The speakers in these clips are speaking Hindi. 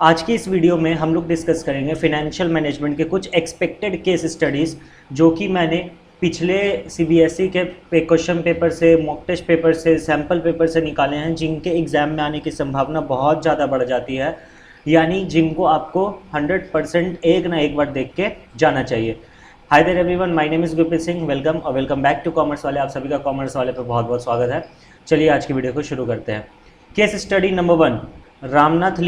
आज की इस वीडियो में हम लोग डिस्कस करेंगे फिनेंशियल मैनेजमेंट के कुछ एक्सपेक्टेड केस स्टडीज़ जो कि मैंने पिछले सीबीएसई के क्वेश्चन पेपर से, मॉक टेस्ट पेपर से, सैम्पल पेपर से निकाले हैं, जिनके एग्ज़ाम में आने की संभावना बहुत ज़्यादा बढ़ जाती है, यानी जिनको आपको 100% एक ना एक बार देख के जाना चाहिए। Hi there everyone, my name is Gurpreet Singh. Welcome और वेलकम बैक टू कॉमर्स वाले। आप सभी का कॉमर्स वाले पे बहुत बहुत स्वागत है। चलिए आज की वीडियो को शुरू करते हैं। Case study number 1, Ramnath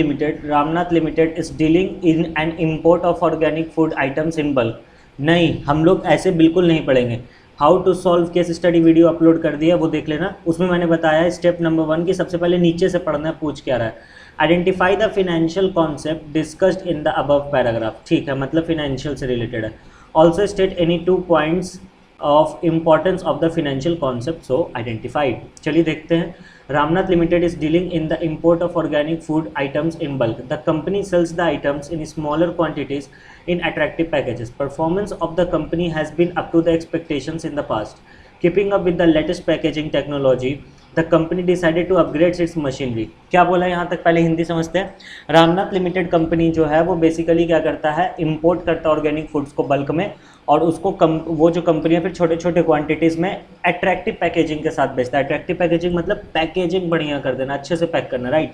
limited is dealing in an import of organic food items in bulk. नहीं, हम लोग ऐसे बिल्कुल नहीं पढ़ेंगे। How to solve case study video upload कर दिया, वो देख लेना। उसमें मैंने बताया है स्टेप नंबर 1 की सबसे पहले नीचे से पढ़ना है, पूछ क्या रहा है। Identify the financial concept discussed in the above paragraph. ठीक है, मतलब फिनेंशियल से रिलेटेड है। Also state any 2 points of importance of the financial concept so identified. चलिए देखते हैं। Ramnath Limited is dealing in the import of organic food items in bulk. The company sells the items in smaller quantities in attractive packages. Performance of the company has been up to the expectations in the past. Keeping up with the latest packaging technology, the company decided to upgrade its machinery. क्या बोला यहाँ तक, पहले हिंदी समझते हैं। रामनाथ लिमिटेड कंपनी जो है वो बेसिकली क्या करता है, इंपोर्ट करता है ऑर्गेनिक फूड्स को बल्क में, और उसको वो जो कंपनियां फिर छोटे छोटे क्वांटिटीज़ में अट्रैक्टिव पैकेजिंग के साथ बेचता है। अट्रैक्टिव पैकेजिंग मतलब पैकेजिंग बढ़िया कर देना, अच्छे से पैक करना, राइट।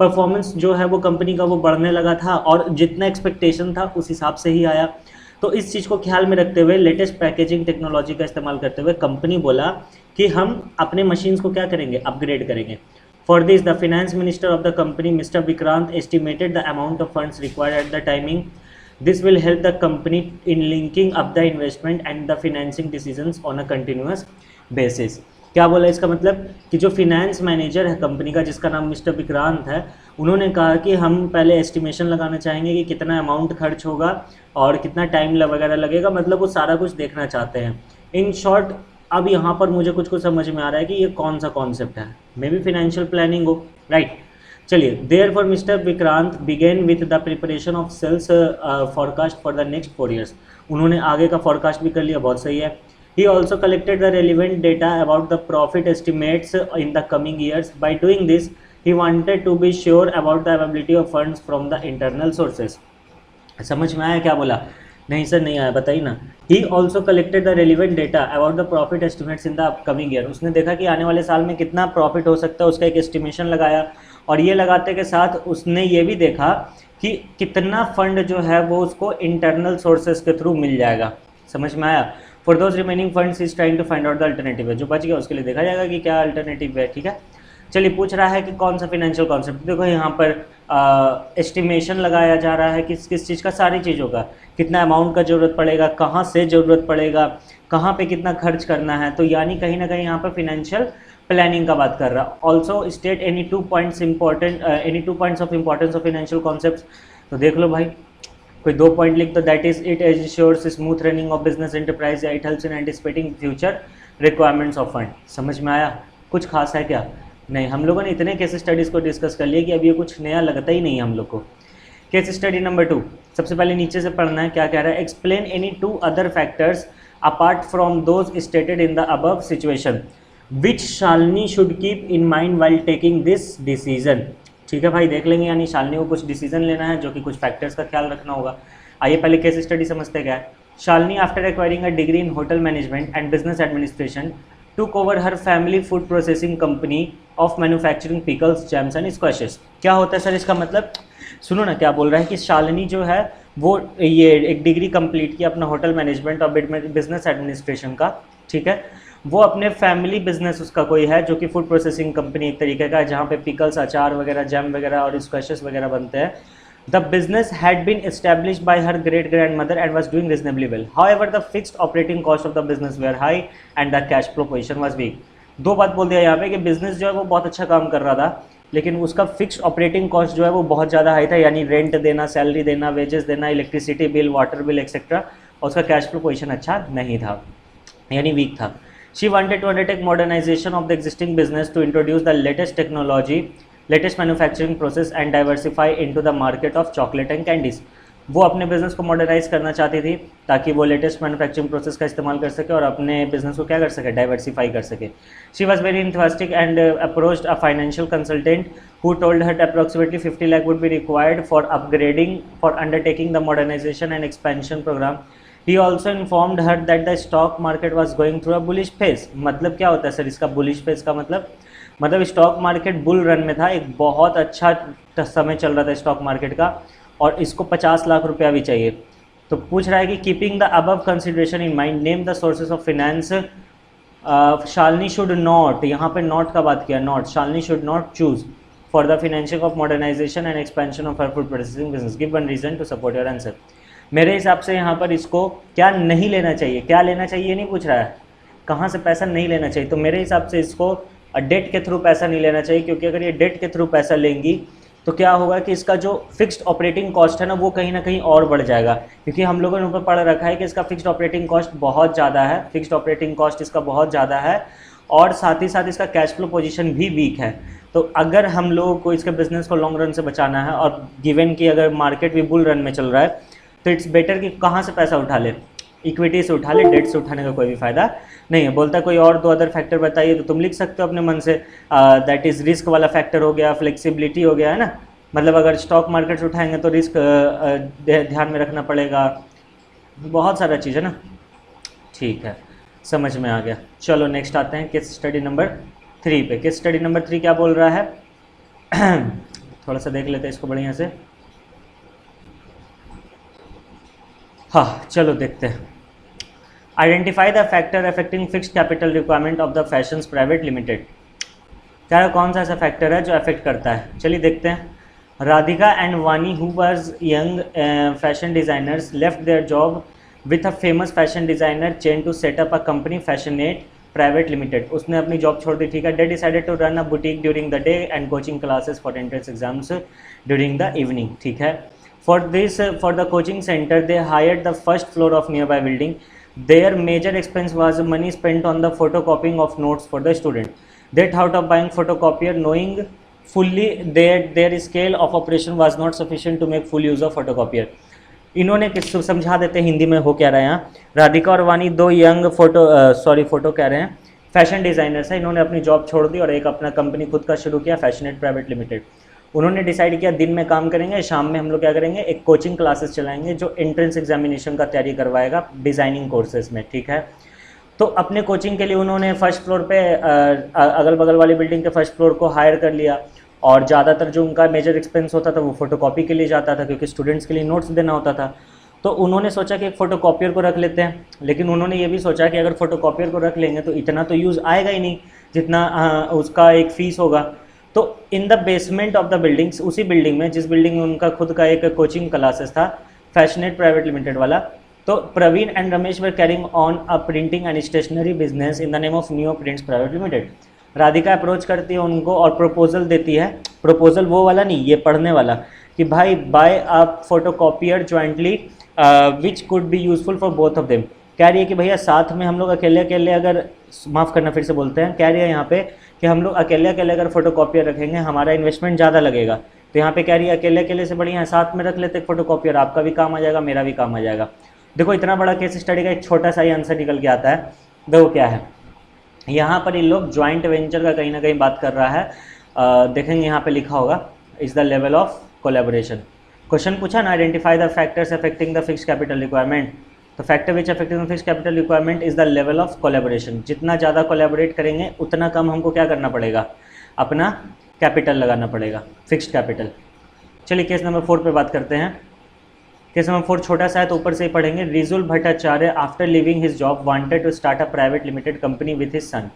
परफॉर्मेंस जो है वो कंपनी का वो बढ़ने लगा था, और जितना एक्सपेक्टेशन था उस हिसाब से ही आया। तो इस चीज़ को ख्याल में रखते हुए, लेटेस्ट पैकेजिंग टेक्नोलॉजी का इस्तेमाल करते हुए कंपनी बोला कि हम अपने मशीन्स को क्या करेंगे, अपग्रेड करेंगे। For this the finance minister of the company mister Vikrant estimated the amount of funds required at the timing. This will help the company in linking up the investment and the financing decisions on a continuous basis. क्या बोला इसका मतलब कि जो फिनेंस मैनेजर है कंपनी का, जिसका नाम मिस्टर विक्रांत है, उन्होंने कहा कि हम पहले एस्टिमेशन लगाना चाहेंगे कि कितना अमाउंट खर्च होगा और कितना टाइम वगैरह लगेगा, मतलब वो सारा कुछ देखना चाहते हैं। इन शॉर्ट अब यहाँ पर मुझे कुछ समझ में आ रहा है कि ये कौन सा कॉन्सेप्ट है, मे बी फिनेंशियल प्लानिंग हो, राइट। चलिए, therefore mister Vikrant begin with the preparation of sales forecast for the next 4 years. उन्होंने आगे का फॉरकास्ट भी कर लिया, बहुत सही है। He also collected the relevant data about the profit estimates in the coming years. By doing this he wanted to be sure about the availability of funds from the internal sources. समझ में आया क्या बोला? नहीं सर, नहीं आया, बताइए ना। ही also collected the relevant data about the profit estimates in the upcoming year. उसने देखा कि आने वाले साल में कितना प्रॉफिट हो सकता है, उसका एक एस्टिमेशन लगाया, और ये लगाते के साथ उसने ये भी देखा कि कितना फंड जो है वो उसको इंटरनल सोर्सेज के थ्रू मिल जाएगा। समझ में आया? For those remaining funds is trying to find out the alternative है, जो बच गया उसके लिए देखा जाएगा कि क्या अल्टरनेटिव है। ठीक है, चलिए पूछ रहा है कि कौन सा फिनेंशियल कॉन्सेप्ट। देखो यहाँ पर एस्टिमेशन लगाया जा रहा है किस किस चीज़ का, सारी चीज़ों का, कितना अमाउंट का ज़रूरत पड़ेगा, कहाँ से ज़रूरत पड़ेगा, कहाँ पे कितना खर्च करना है। तो यानी कहीं ना कहीं यहाँ पर फिनेंशियल प्लानिंग का बात कर रहा। Also state any 2 points important, any 2 points of importance of financial concept. तो देख लो भाई, कोई 2 पॉइंट लिख दो। That is it ensures smooth running of business enterprise, it helps in anticipating future requirements of fund. समझ में आया? कुछ खास है क्या? नहीं, हम लोगों ने इतने केस स्टडीज़ को डिस्कस कर लिया कि अब ये कुछ नया लगता ही नहीं है हम लोग को। केस स्टडी नंबर 2, सबसे पहले नीचे से पढ़ना है। क्या कह रहा है? Explain any 2 other factors apart from those stated in the above situation which Shalini should keep in mind while taking this decision. ठीक है भाई, देख लेंगे, यानी शालिनी को कुछ डिसीजन लेना है जो कि कुछ फैक्टर्स का ख्याल रखना होगा। आइए पहले केस स्टडी समझते क्या है। Shalini after acquiring a degree in hotel management and business administration took over her family food processing company of manufacturing pickles, jams and squashes. क्या होता है सर इसका मतलब? सुनो ना क्या बोल रहा है कि शालिनी जो है वो ये एक डिग्री कंप्लीट किया अपना होटल मैनेजमेंट और बिजनेस एडमिनिस्ट्रेशन का। ठीक है, वो अपने फैमिली बिजनेस उसका कोई है जो कि फूड प्रोसेसिंग कंपनी एक तरीके का है, जहाँ पे पिकल्स, अचार वगैरह, जैम वगैरह और स्क्वैशेस वगैरह बनते हैं। The business had been established by her great-grandmother and was doing reasonably well. However, the fixed operating cost of the business were high and the cash flow position was weak. 2 बात बोल दिया यहाँ पे कि बिजनेस जो है वो बहुत अच्छा काम कर रहा था, लेकिन उसका फिक्स्ड ऑपरेटिंग कॉस्ट जो है वो बहुत ज़्यादा हाई था, यानी रेंट देना, सैलरी देना, वेजेस देना, electricity bill, water bill etcetera, और उसका कैश फ्लो पोजिशन अच्छा नहीं था, यानी वीक था। She wanted to undertake modernization of the existing business to introduce the latest technology, latest manufacturing process and diversify into the market of chocolate and candies. वो अपने बिजनेस को मॉडर्नाइज करना चाहती थी ताकि वो लेटेस्ट मैन्युफैक्चरिंग प्रोसेस का इस्तेमाल कर सके और अपने बिजनेस को क्या कर सके, डाइवर्सिफाई कर सके। She was very enthusiastic and approached a financial consultant who told her that approximately 50 lakh would be required for upgrading, for undertaking the modernization and expansion program. He also informed her that the stock market was going through a bullish phase. मतलब क्या होता है सर इसका bullish phase का मतलब स्टॉक मार्केट बुल रन में था, एक बहुत अच्छा समय चल रहा था स्टॉक मार्केट का, और इसको 50 लाख रुपया भी चाहिए। तो पूछ रहा है कि keeping the above consideration in mind name the sources of finance. Shalini should not, यहाँ पे नॉट का बात किया, not, Shalini should not choose for the financing of modernisation and expansion of her food processing business, give one reason to support your answer. मेरे हिसाब से यहाँ पर इसको क्या नहीं लेना चाहिए, क्या लेना चाहिए नहीं पूछ रहा है, कहाँ से पैसा नहीं लेना चाहिए। तो मेरे हिसाब से इसको डेट के थ्रू पैसा नहीं लेना चाहिए, क्योंकि अगर ये डेट के थ्रू पैसा लेंगी तो क्या होगा कि इसका जो फिक्स्ड ऑपरेटिंग कॉस्ट है ना वो कहीं ना कहीं और बढ़ जाएगा, क्योंकि हम लोगों ने ऊपर पढ़ रखा है कि इसका फिक्स्ड ऑपरेटिंग कॉस्ट बहुत ज़्यादा है, फिक्स्ड ऑपरेटिंग कॉस्ट इसका बहुत ज़्यादा है, और साथ ही साथ इसका कैश फ्लो पोजीशन भी वीक है। तो अगर हम लोगों को इसके बिजनेस को लॉन्ग रन से बचाना है, और गिवन कि अगर मार्केट भी बुल रन में चल रहा है, तो इट्स बेटर कि कहाँ से पैसा उठा ले, इक्विटी से उठा ले, डेट से उठाने का कोई भी फायदा नहीं है। बोलता कोई और 2 अदर फैक्टर बताइए, तो तुम लिख सकते हो अपने मन से, दैट इज़ रिस्क वाला फैक्टर हो गया, फ्लेक्सिबिलिटी हो गया, है ना, मतलब अगर स्टॉक मार्केट से उठाएंगे तो रिस्क ध्यान में रखना पड़ेगा, बहुत सारा चीज़ है ना। ठीक है, समझ में आ गया। चलो नेक्स्ट आते हैं केस स्टडी नंबर 3 पे। केस स्टडी नंबर 3 क्या बोल रहा है थोड़ा सा देख लेते हैं इसको बढ़िया से। हाँ चलो देखते हैं। Identify the factor affecting fixed capital requirement of the fashions private limited. क्या कौन सा ऐसा फैक्टर है जो अफेक्ट करता है, चलिए देखते हैं। Radhika and Vani who was young fashion designers left their job with a famous fashion designer chain to set up a company Fashionate private limited. उसने अपनी जॉब छोड़ दी, ठीक है। They decided to run a boutique during the day and coaching classes for entrance exams during the evening, ठीक है। For the coaching center, they hired the first floor of nearby building. Their major expense was money spent on the photocopying of notes for the student. They thought of buying photocopier, knowing fully that their scale of operation was not sufficient to make full use of photocopier. इन्होंने समझा देते हिंदी में हो क्या रहा है यहाँ। राधिका और वानी 2 यंग फोटो कह रहे हैं, फैशन डिज़ाइनर्स है। इन्होंने अपनी जॉब छोड़ दी और एक अपना कंपनी खुद का शुरू किया, फैशनेट प्राइवेट लिमिटेड। उन्होंने डिसाइड किया दिन में काम करेंगे, शाम में हम लोग क्या करेंगे, एक कोचिंग क्लासेस चलाएंगे जो एंट्रेंस एग्जामिनेशन का तैयारी करवाएगा डिज़ाइनिंग कोर्सेज में, ठीक है। तो अपने कोचिंग के लिए उन्होंने फर्स्ट फ्लोर पे अगल बगल वाली बिल्डिंग के फर्स्ट फ्लोर को हायर कर लिया, और ज़्यादातर जो उनका मेजर एक्सपेंस होता था वो फोटोकॉपी के लिए जाता था, क्योंकि स्टूडेंट्स के लिए नोट्स देना होता था। तो उन्होंने सोचा कि एक फ़ोटोकॉपियर को रख लेते हैं, लेकिन उन्होंने ये भी सोचा कि अगर फ़ोटोकॉपियर को रख लेंगे तो इतना तो यूज़ आएगा ही नहीं जितना उसका एक फ़ीस होगा। तो in the basement of the buildings, उसी बिल्डिंग में जिस बिल्डिंग में उनका खुद का एक कोचिंग क्लासेस था फैशनेट प्राइवेट लिमिटेड वाला, तो Praveen and Ramesh were carrying on a printing and stationery business in the name of New Prints private limited. Radhika approach करती है उनको और प्रपोजल देती है, प्रपोजल वो वाला नहीं, ये पढ़ने वाला, कि भाई buy a photocopier jointly which could be useful for both of them. कह रही है कि भैया साथ में हम लोग अकेले अकेले अगर, माफ़ करना फिर से बोलते हैं, कह रही है यहाँ पे कि हम लोग अकेले अकेले अगर फोटोकॉपियर रखेंगे हमारा इन्वेस्टमेंट ज़्यादा लगेगा। तो यहाँ पे कह रही है अकेले अकेले से बढ़िया है साथ में रख लेते फोटोकॉपियर, आपका भी काम आ जाएगा, मेरा भी काम आ जाएगा। देखो इतना बड़ा केस स्टडी का एक छोटा सा ही आंसर निकल के आता है। देखो क्या है, यहाँ पर इन लोग ज्वाइंट वेंचर का कहीं ना कहीं बात कर रहा है। देखेंगे यहाँ पे लिखा होगा is the level of collaboration. Question पूछा ना, identify the factors affecting the fixed capital requirement. तो factor which affecting the fixed capital requirement is the level of collaboration. जितना ज़्यादा कोलैबोरेट करेंगे उतना कम हमको क्या करना पड़ेगा, अपना कैपिटल लगाना पड़ेगा, फिक्स्ड कैपिटल। चलिए केस नंबर 4 पे बात करते हैं। केस नंबर 4 छोटा सा है तो ऊपर से ही पढ़ेंगे। Rijul Bhattacharya after living his job wanted to start a private limited company with his son.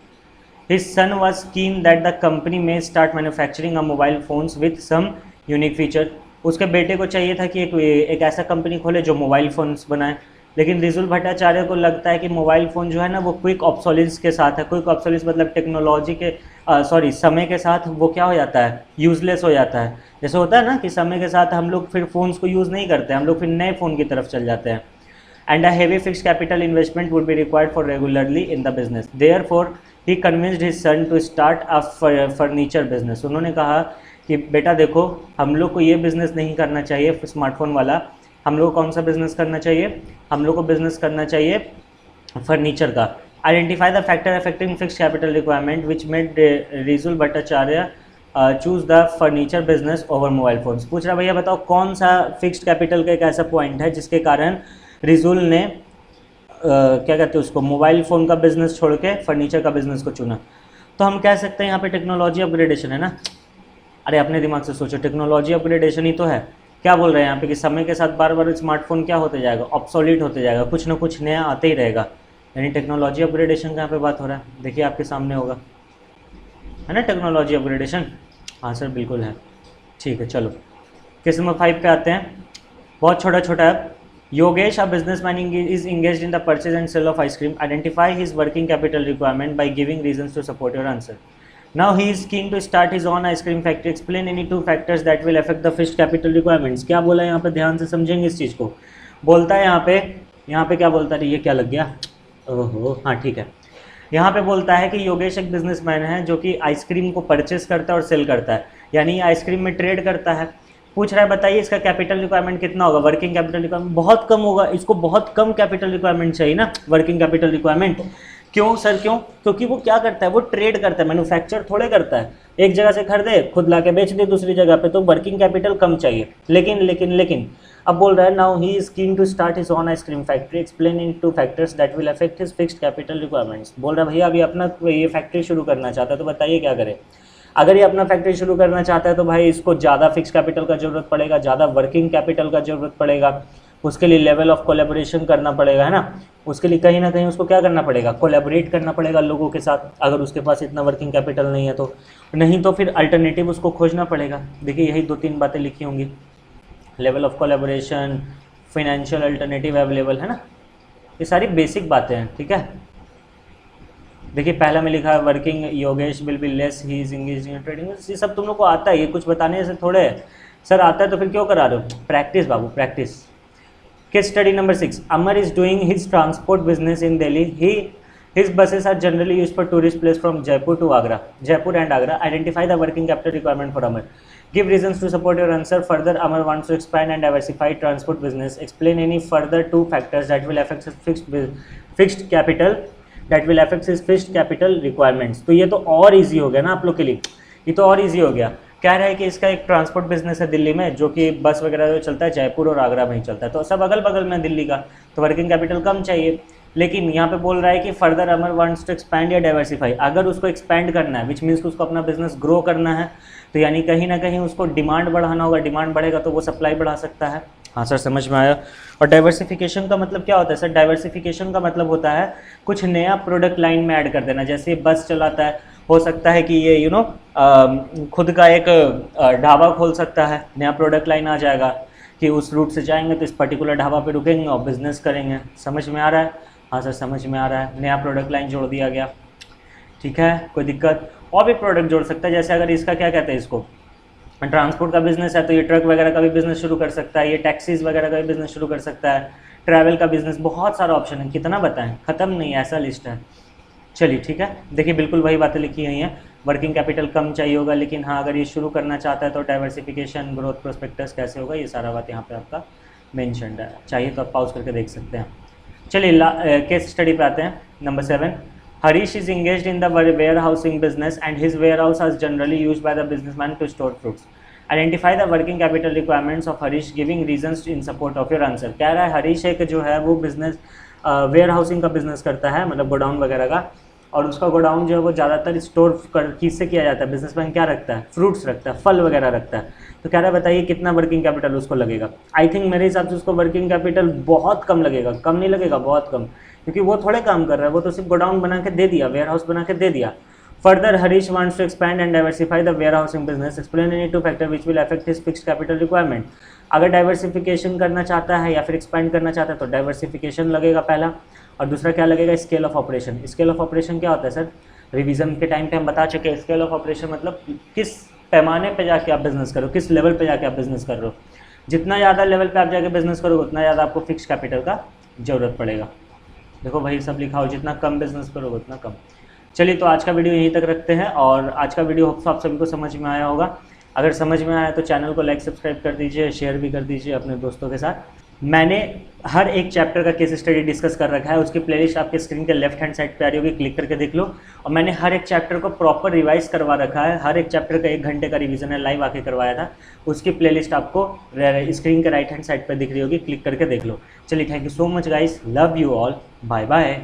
His son was keen that the company may start manufacturing a mobile phones with some unique feature. उसके बेटे को चाहिए था कि एक ऐसा कंपनी खोले जो मोबाइल फ़ोन्स बनाए, लेकिन रिजुल भट्टाचार्य को लगता है कि मोबाइल फ़ोन जो है ना वो क्विक ऑब्सोलेंस के साथ है। क्विक ऑब्सोलेंस मतलब टेक्नोलॉजी के समय के साथ वो क्या हो जाता है, यूज़लेस हो जाता है। जैसे होता है ना कि समय के साथ हम लोग फिर फ़ोन्स को यूज़ नहीं करते, हम लोग फिर नए फ़ोन की तरफ चल जाते हैं। And a heavy fixed capital investment would be required for regularly in the business. Therefore, he convinced his son to start a furniture business. उन्होंने कहा कि बेटा देखो हम लोग को ये बिज़नेस नहीं करना चाहिए स्मार्टफोन वाला, हम लोग को कौन सा बिज़नेस करना चाहिए, हम लोग को बिज़नेस करना चाहिए फर्नीचर का। Identify the factor affecting fixed capital requirement which made Rijul Bhattacharya choose the furniture business over mobile phones. पूछ रहा भैया बताओ कौन सा फिक्स्ड कैपिटल का एक ऐसा पॉइंट है जिसके कारण रिजुल ने क्या कहते हैं उसको, मोबाइल फ़ोन का बिजनेस छोड़ के फर्नीचर का बिजनेस को चुना। तो हम कह सकते हैं यहाँ पे टेक्नोलॉजी अपग्रेडेशन है ना। अरे अपने दिमाग से सोचो, टेक्नोलॉजी अपग्रेडेशन ही तो है। क्या बोल रहे हैं यहाँ पे कि समय के साथ बार बार स्मार्टफोन क्या होते जाएगा, ऑब्सोलीट होते जाएगा, कुछ ना कुछ नया आते ही रहेगा, यानी टेक्नोलॉजी अपग्रेडेशन का यहाँ पे बात हो रहा है। देखिए आपके सामने होगा, है ना टेक्नोलॉजी अपग्रेडेशन। हाँ सर बिल्कुल है, ठीक है। चलो क्वेश्चन नंबर 5 पे आते हैं, बहुत छोटा छोटा है। Yogesh a businessman is engaged in the purchase and sale of ice cream, identify his working capital requirement by giving reasons to support your answer. Now he is keen to start his own ice cream factory, explain any 2 factors that will affect the fixed capital requirements. क्या बोला है यहाँ पे, ध्यान से समझेंगे इस चीज़ को। बोलता है यहाँ पे क्या बोलता है, ये क्या लग गया, ओहो हाँ ठीक है। यहाँ पे बोलता है कि योगेश एक बिजनेसमैन है जो कि आइसक्रीम को परचेस करता है और सेल करता है, यानी आइसक्रीम में ट्रेड करता है। पूछ रहा है बताइए इसका कैपिटल रिक्वायरमेंट कितना होगा, वर्किंग कैपिटल रिक्वायरमेंट बहुत कम होगा, इसको बहुत कम कैपिटल रिक्वायरमेंट चाहिए ना, वर्किंग कैपिटल रिक्वायरमेंट। क्यों सर क्यों, क्योंकि वो क्या करता है, वो ट्रेड करता है, मैन्युफैक्चर थोड़े करता है, एक जगह से खरीदे खुद ला के बेच दे दूसरी जगह पे, तो वर्किंग कैपिटल कम चाहिए। लेकिन अब बोल रहा है now he is keen to start his own ice cream factory, explain in 2 factors that will affect his fixed capital requirements. बोल रहा है भैया अभी अपना ये फैक्ट्री शुरू करना चाहता है, तो बताइए क्या करे। अगर ये अपना फैक्ट्री शुरू करना चाहता है तो भाई इसको ज़्यादा फिक्स कैपिटल का जरूरत पड़ेगा, ज़्यादा वर्किंग कैपिटल का जरूरत पड़ेगा, उसके लिए लेवल ऑफ कोलैबोरेशन करना पड़ेगा, है ना। उसके लिए कहीं ना कहीं उसको क्या करना पड़ेगा, कोलैबोरेट करना पड़ेगा लोगों के साथ, अगर उसके पास इतना वर्किंग कैपिटल नहीं है तो। नहीं तो फिर अल्टरनेटिव उसको खोजना पड़ेगा। देखिए यही 2-3 बातें लिखी होंगी, level of collaboration, financial alternative available, है ना, ये सारी बेसिक बातें हैं, ठीक है। देखिए पहला में लिखा है working Yogesh will be less, he is engaged in trading. ये सब तुम लोग को आता है, ये कुछ बताने से थोड़े है। सर आता है तो फिर क्यों करा रहे हो, practice Babu practice. Case study number 6, Amar is doing his transport business in Delhi, his buses are generally used for tourist place from Jaipur and Agra. Identify the working capital requirement for Amar. Give reasons to support your answer. Further, Amar wants to expand and diversify transport business. Explain any further 2 factors that will affect his fixed capital requirements. तो ये तो और ईजी हो गया ना आप लोग के लिए, ये तो और ईजी हो गया। कह रहा है कि इसका एक ट्रांसपोर्ट बिजनेस है दिल्ली में, जो कि बस वगैरह जो चलता है जयपुर और आगरा में ही चलता है, तो सब अगल बगल में दिल्ली का, तो वर्किंग कैपिटल कम चाहिए। लेकिन यहाँ पे बोल रहा है कि further Amar wants to expand या डाइवर्सिफाई, अगर उसको एक्सपैंड करना है विच मीन्स उसको अपना बिजनेस ग्रो करना है, तो यानी कहीं ना कहीं उसको डिमांड बढ़ाना होगा, डिमांड बढ़ेगा तो वो सप्लाई बढ़ा सकता है। हाँ सर समझ में आया। और डाइवर्सिफिकेशन का मतलब क्या होता है सर, डाइवर्सिफिकेशन का मतलब होता है कुछ नया प्रोडक्ट लाइन में ऐड कर देना। जैसे बस चलाता है, हो सकता है कि ये खुद का एक ढाबा खोल सकता है, नया प्रोडक्ट लाइन आ जाएगा कि उस रूट से जाएंगे तो इस पर्टिकुलर ढाबा पे रुकेंगे और बिजनेस करेंगे। समझ में आ रहा है, हाँ सर समझ में आ रहा है। नया प्रोडक्ट लाइन जोड़ दिया गया, ठीक है, कोई दिक्कत। और भी प्रोडक्ट जोड़ सकता है, जैसे अगर इसका क्या कहते हैं, इसको ट्रांसपोर्ट का बिजनेस है तो ये ट्रक वगैरह का भी बिजनेस शुरू कर सकता है, ये टैक्सीज वगैरह का भी बिजनेस शुरू कर सकता है, ट्रैवल का बिजनेस, बहुत सारा ऑप्शन है, कितना बताएं, खत्म नहीं, ऐसा लिस्ट है। चलिए ठीक है, देखिए बिल्कुल वही बातें लिखी हुई हैं, वर्किंग कैपिटल कम चाहिए होगा, लेकिन हाँ अगर ये शुरू करना चाहता है तो डाइवर्सिफिकेशन, ग्रोथ प्रोस्पेक्टस कैसे होगा, ये सारा बात यहाँ पे आपका मेंशन्ड है। चाहिए तो आप पॉज करके देख सकते हैं। चलिए केस स्टडी पे आते हैं। Number 7, Harish is engaged in the warehousing business and his warehouse are generally use by the businessman to store fruits. Identify the working capital requirements of Harish giving reasons in support of your answer. कह रहा है हरीश एक जो है वो बिजनेस वेयर हाउसिंग का बिजनेस करता है, मतलब गोडाउन वगैरह का, और उसका गोडाउन जो है वो ज़्यादातर स्टोर किससे किया जाता है, बिजनेसमैन क्या रखता है, फ्रूट्स रखता है, फल वगैरह रखता है। तो कह रहा है बताइए कितना वर्किंग कैपिटल उसको लगेगा। आई थिंक मेरे हिसाब से उसको वर्किंग कैपिटल बहुत कम लगेगा, कम नहीं लगेगा, बहुत कम, क्योंकि वो थोड़े काम कर रहा है, वो तो सिर्फ गोडाउन बना के दे दिया, वेयर हाउस बना के दे दिया। Further Harish wants to expand and diversify the warehousing business, explain any 2 factor which will affect his fixed capital requirement. अगर डाइवर्सिफिकेशन करना चाहता है या फिर एक्सपैंड करना चाहता है तो डाइवर्सिफिकेशन लगेगा पहला, और दूसरा क्या लगेगा, scale of operation. Scale of operation क्या होता है सर, रिवीजन के टाइम पे हम बता चुके हैं। स्केल ऑफ ऑपरेशन मतलब किस पैमाने पे जाके आप बिजनेस करो, किस लेवल पे जाके आप बिजनेस कर रहे हो। जितना ज़्यादा लेवल पे आप जाके बिजनेस करोगे उतना ज़्यादा आपको फिक्स कैपिटल का जरूरत पड़ेगा। देखो वही सब लिखा हो, जितना कम बिजनेस करोगे उतना कम। चलिए तो आज का वीडियो यहीं तक रखते हैं, और आज का वीडियो होप्स आप सभी को समझ में आया होगा। अगर समझ में आया तो चैनल को लाइक सब्सक्राइब कर दीजिए, शेयर भी कर दीजिए अपने दोस्तों के साथ। मैंने हर एक चैप्टर का केस स्टडी डिस्कस कर रखा है, उसकी प्लेलिस्ट आपके स्क्रीन के लेफ्ट हैंड साइड पे आ रही होगी, क्लिक करके देख लो। और मैंने हर एक चैप्टर को प्रॉपर रिवाइज करवा रखा है, हर एक चैप्टर का 1 घंटे का रिवीजन है, लाइव आके करवाया था, उसकी प्लेलिस्ट आपको स्क्रीन के राइट हैंड साइड पर दिख रही होगी, क्लिक करके देख लो। चलिए, thank you so much guys, love you all, bye bye.